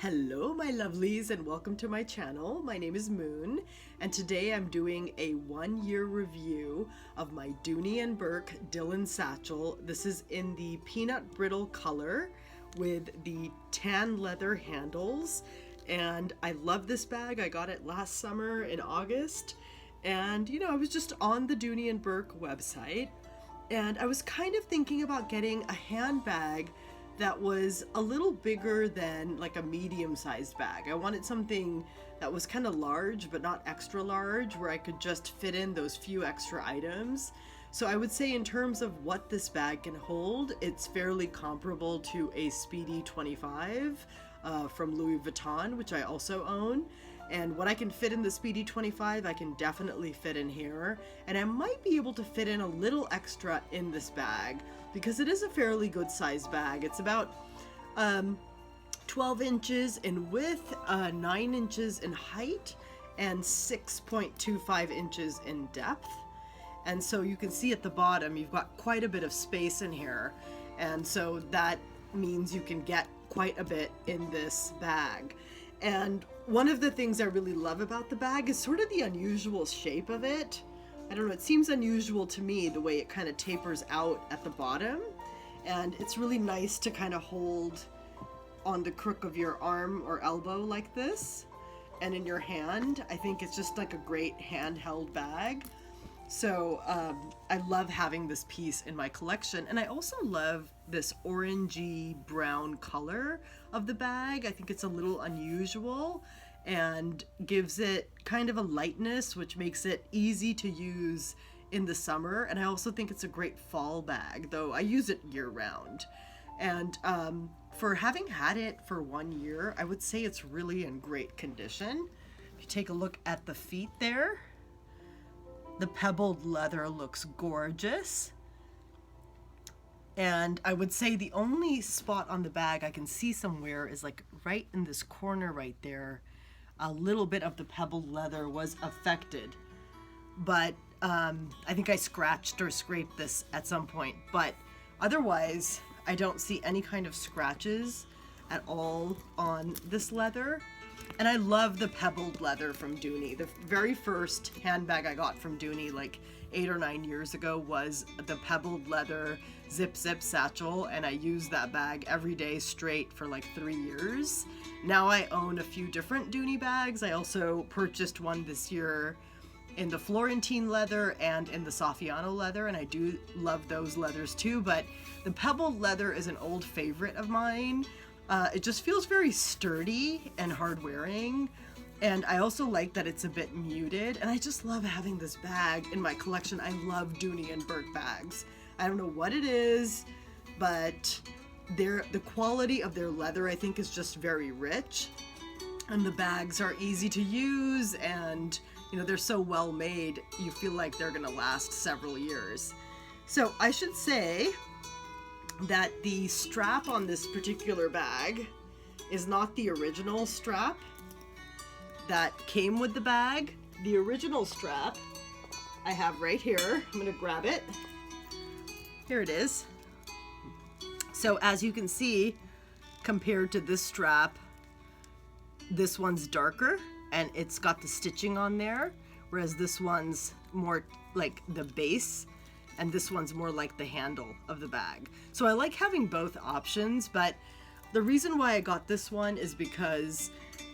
Hello my lovelies and welcome to my channel. My name is Moon and today I'm doing a 1-year review of my Dooney&bourke Dillen satchel. This is in the peanut brittle color with the tan leather handles, and I love this bag. I got it last summer in August, and you know, I was just on the Dooney&bourke website and I was kind of thinking about getting a handbag that was a little bigger than like a medium-sized bag. I wanted something that was kind of large but not extra large, where I could just fit in those few extra items. So I would say in terms of what this bag can hold, it's fairly comparable to a Speedy 25 from Louis Vuitton, which I also own. And what I can fit in the Speedy 25, I can definitely fit in here. And I might be able to fit in a little extra in this bag because it is a fairly good sized bag. It's about 12 inches in width, 9 inches in height, and 6.25 inches in depth. And so you can see at the bottom, you've got quite a bit of space in here. And so that means you can get quite a bit in this bag. And one of the things I really love about the bag is sort of the unusual shape of it. I don't know, it seems unusual to me the way it kind of tapers out at the bottom. And it's really nice to kind of hold on the crook of your arm or elbow like this. And in your hand, I think it's just like a great handheld bag. So I love having this piece in my collection. And I also love this orangey brown color of the bag. I think it's a little unusual and gives it kind of a lightness, which makes it easy to use in the summer. And I also think it's a great fall bag, though I use it year round. And for having had it for 1 year, I would say it's really in great condition. If you take a look at the feet there, the pebbled leather looks gorgeous. And I would say the only spot on the bag I can see somewhere is like right in this corner right there. A little bit of the pebbled leather was affected, but I think I scratched or scraped this at some point. But otherwise, I don't see any kind of scratches at all on this leather. And I love the pebbled leather from Dooney. The very first handbag I got from Dooney like 8 or 9 years ago was the pebbled leather zip satchel, and I used that bag every day straight for like 3 years. Now I own a few different Dooney bags. I also purchased one this year in the Florentine leather and in the Saffiano leather, and I do love those leathers too, but the pebbled leather is an old favorite of mine. It just feels very sturdy and hard wearing. And I also like that it's a bit muted, and I just love having this bag in my collection. I love Dooney&bourke bags. I don't know what it is, but the quality of their leather I think is just very rich, and the bags are easy to use, and you know, they're so well made, you feel like they're gonna last several years. So I should say that the strap on this particular bag is not the original strap that came with the bag. The original strap I have right here. I'm gonna grab it. Here it is. So as you can see, compared to this strap, this one's darker and it's got the stitching on there, whereas this one's more like the base and this one's more like the handle of the bag. So I like having both options, but the reason why I got this one is because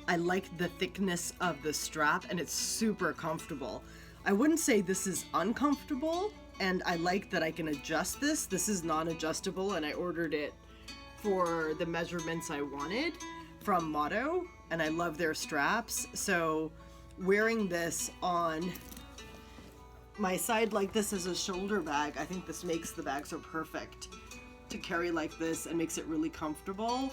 I like the thickness of the strap and it's super comfortable. I wouldn't say this is uncomfortable, and I like that I can adjust this. This is non-adjustable, and I ordered it for the measurements I wanted from Motto, and I love their straps. So wearing this on my side like this as a shoulder bag, I think this makes the bag so perfect to carry like this and makes it really comfortable.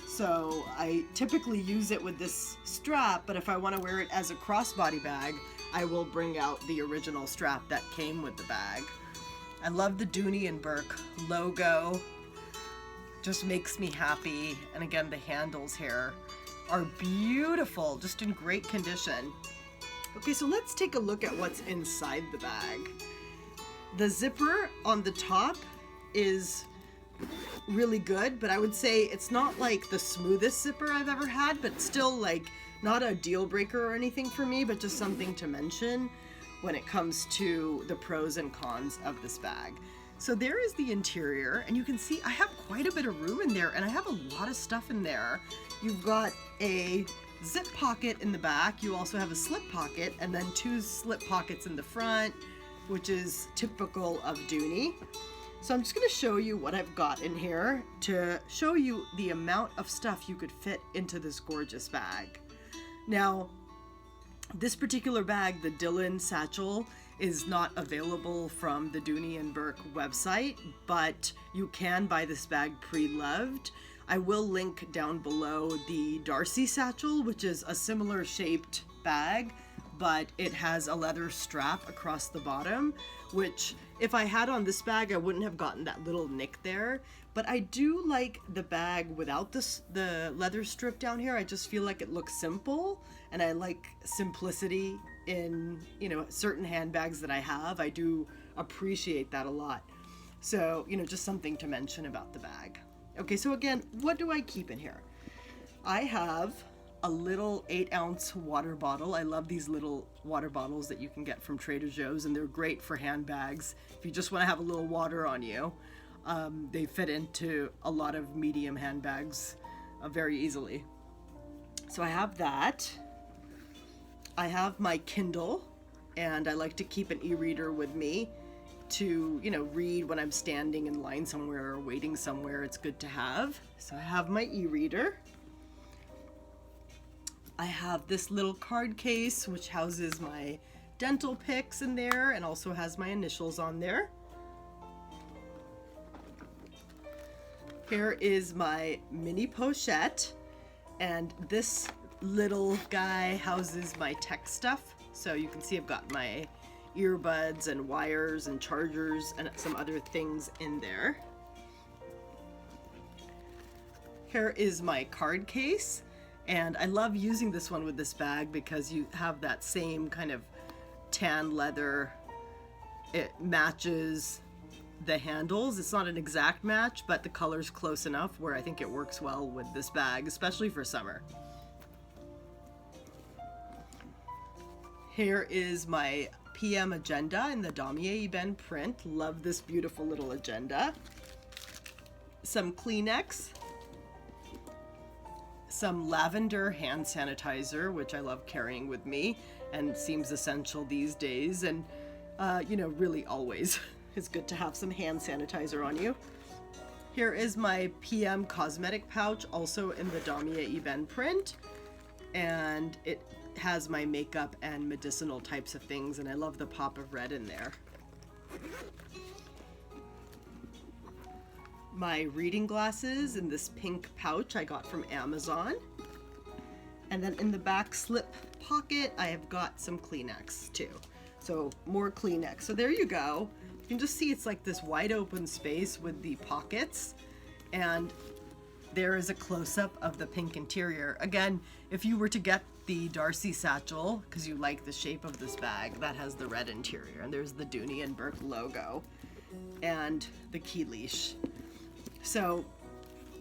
So I typically use it with this strap, but if I want to wear it as a crossbody bag, I will bring out the original strap that came with the bag. I love the Dooney&bourke logo. Just makes me happy. And again, the handles here are beautiful, just in great condition. Okay, so let's take a look at what's inside the bag. The zipper on the top is really good, but I would say it's not like the smoothest zipper I've ever had, but still like not a deal breaker or anything for me, but just something to mention when it comes to the pros and cons of this bag. So there is the interior, and you can see I have quite a bit of room in there, and I have a lot of stuff in there. You've got a zip pocket in the back, you also have a slip pocket, and then 2 slip pockets in the front, which is typical of Dooney. So I'm just going to show you what I've got in here to show you the amount of stuff you could fit into this gorgeous bag. Now, this particular bag, the Dillen Satchel, is not available from the Dooney&bourke website, but you can buy this bag pre-loved. I will link down below the Darcy Satchel, which is a similar shaped bag, but it has a leather strap across the bottom, which if I had on this bag, I wouldn't have gotten that little nick there. But I do like the bag without the leather strip down here. I just feel like it looks simple, and I like simplicity in, you know, certain handbags that I have. I do appreciate that a lot. So, you know, just something to mention about the bag. Okay, so again, what do I keep in here? I have a little 8-ounce water bottle. I love these little water bottles that you can get from Trader Joe's, and they're great for handbags. If you just want to have a little water on you, they fit into a lot of medium handbags very easily. So I have that. I have my Kindle, and I like to keep an e-reader with me to, you know, read when I'm standing in line somewhere or waiting somewhere. It's good to have. So I have my e-reader. I have this little card case which houses my dental picks in there and also has my initials on there. Here is my mini pochette, and this little guy houses my tech stuff. So you can see I've got my earbuds and wires and chargers and some other things in there. Here is my card case, and I love using this one with this bag because you have that same kind of tan leather. It matches the handles. It's not an exact match, but the color's close enough where I think it works well with this bag, especially for summer. Here is my PM agenda in the dooney&bourke print. Love this beautiful little agenda. Some Kleenex. Some lavender hand sanitizer, which I love carrying with me and seems essential these days. And, you know, really always it's good to have some hand sanitizer on you. Here is my PM cosmetic pouch, also in the dooney&bourke print. And it has my makeup and medicinal types of things, and I love the pop of red in there. My reading glasses in this pink pouch I got from Amazon. And then in the back slip pocket, I have got some Kleenex too. So more Kleenex. So there you go. You can just see it's like this wide open space with the pockets, and there is a close-up of the pink interior. Again, if you were to get the Darcy Satchel, because you like the shape of this bag, that has the red interior, and there's the Dooney&bourke logo and the key leash. So,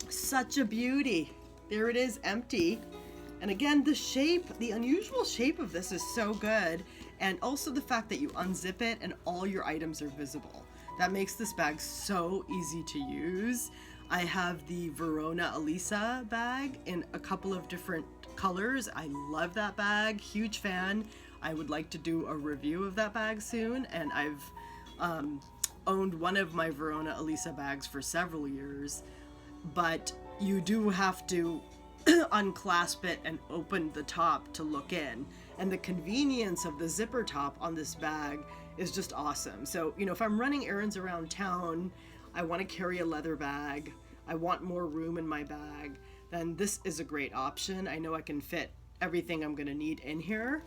such a beauty. There it is, empty. And again, the shape, the unusual shape of this is so good, and also the fact that you unzip it and all your items are visible. That makes this bag so easy to use. I have the Verona Elisa bag in a couple of different colors. I love that bag, huge fan. I would like to do a review of that bag soon, and I've owned one of my Verona Elisa bags for several years, but you do have to unclasp it and open the top to look in, and the convenience of the zipper top on this bag is just awesome. So, you know, if I'm running errands around town, I want to carry a leather bag, I want more room in my bag, then this is a great option. I know I can fit everything I'm going to need in here,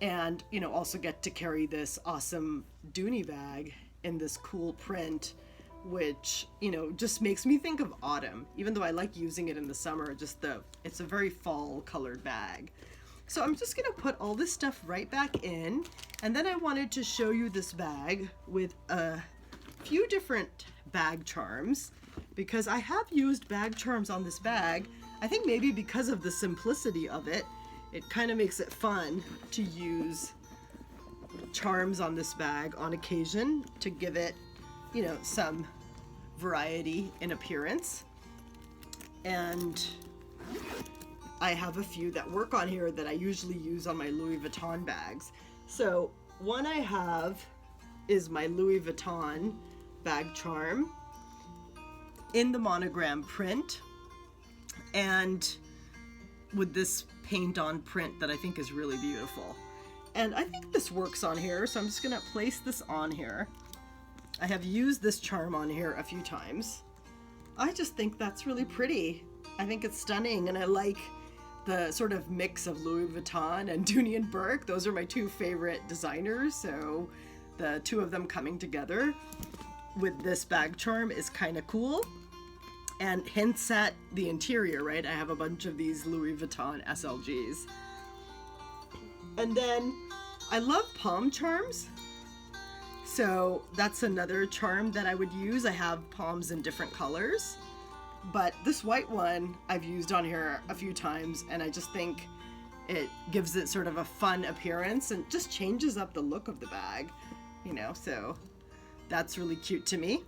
and, you know, also get to carry this awesome Dooney bag in this cool print, which, you know, just makes me think of autumn. Even though I like using it in the summer, it's a very fall colored bag. So I'm just gonna put all this stuff right back in, and then I wanted to show you this bag with a few different bag charms. because I have used bag charms on this bag. I think maybe because of the simplicity of it, it kind of makes it fun to use charms on this bag on occasion to give it, you know, some variety in appearance. And I have a few that work on here that I usually use on my Louis Vuitton bags. So one I have is my Louis Vuitton bag charm in the monogram print and with this paint on print that I think is really beautiful. And I think this works on here, so I'm just gonna place this on here. I have used this charm on here a few times. I just think that's really pretty. I think it's stunning, and I like the sort of mix of Louis Vuitton and Dooney&bourke. Those are my two favorite designers, so the two of them coming together with this bag charm is kind of cool and hints at the interior, right? I have a bunch of these Louis Vuitton SLGs. And then I love palm charms. So that's another charm that I would use. I have palms in different colors, but this white one I've used on here a few times, and I just think it gives it sort of a fun appearance and just changes up the look of the bag, you know, so that's really cute to me.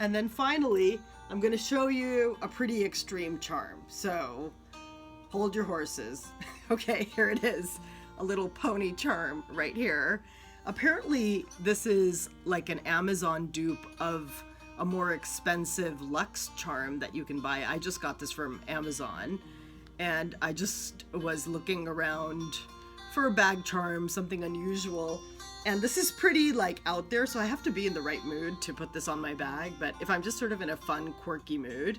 And then finally, I'm going to show you a pretty extreme charm. So hold your horses. Okay, here it is. A little pony charm right here. Apparently, this is like an Amazon dupe of a more expensive luxe charm that you can buy. I just got this from Amazon, and I just was looking around for a bag charm, something unusual. And this is pretty like out there, so I have to be in the right mood to put this on my bag. But if I'm just sort of in a fun, quirky mood,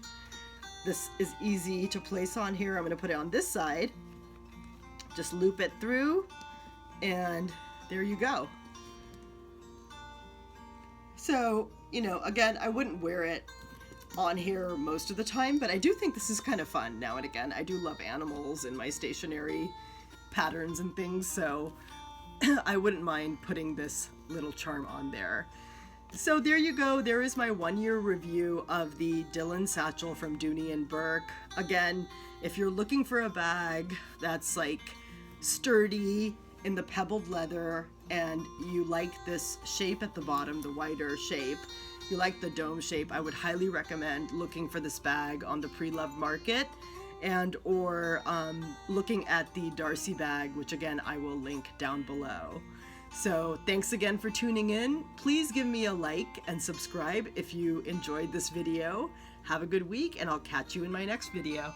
this is easy to place on here. I'm going to put it on this side, just loop it through, and there you go. So, you know, again, I wouldn't wear it on here most of the time, but I do think this is kind of fun now and again. I do love animals in my stationery patterns and things, so I wouldn't mind putting this little charm on there. So there you go. There is my 1-year review of the Dillen satchel from Dooney&bourke. Again, if you're looking for a bag that's like sturdy in the pebbled leather and you like this shape at the bottom, the wider shape, you like the dome shape, I would highly recommend looking for this bag on the pre-loved market and or looking at the Darcy bag, which again I will link down below. So thanks again for tuning in. Please give me a like and subscribe if you enjoyed this video. Have a good week, and I'll catch you in my next video.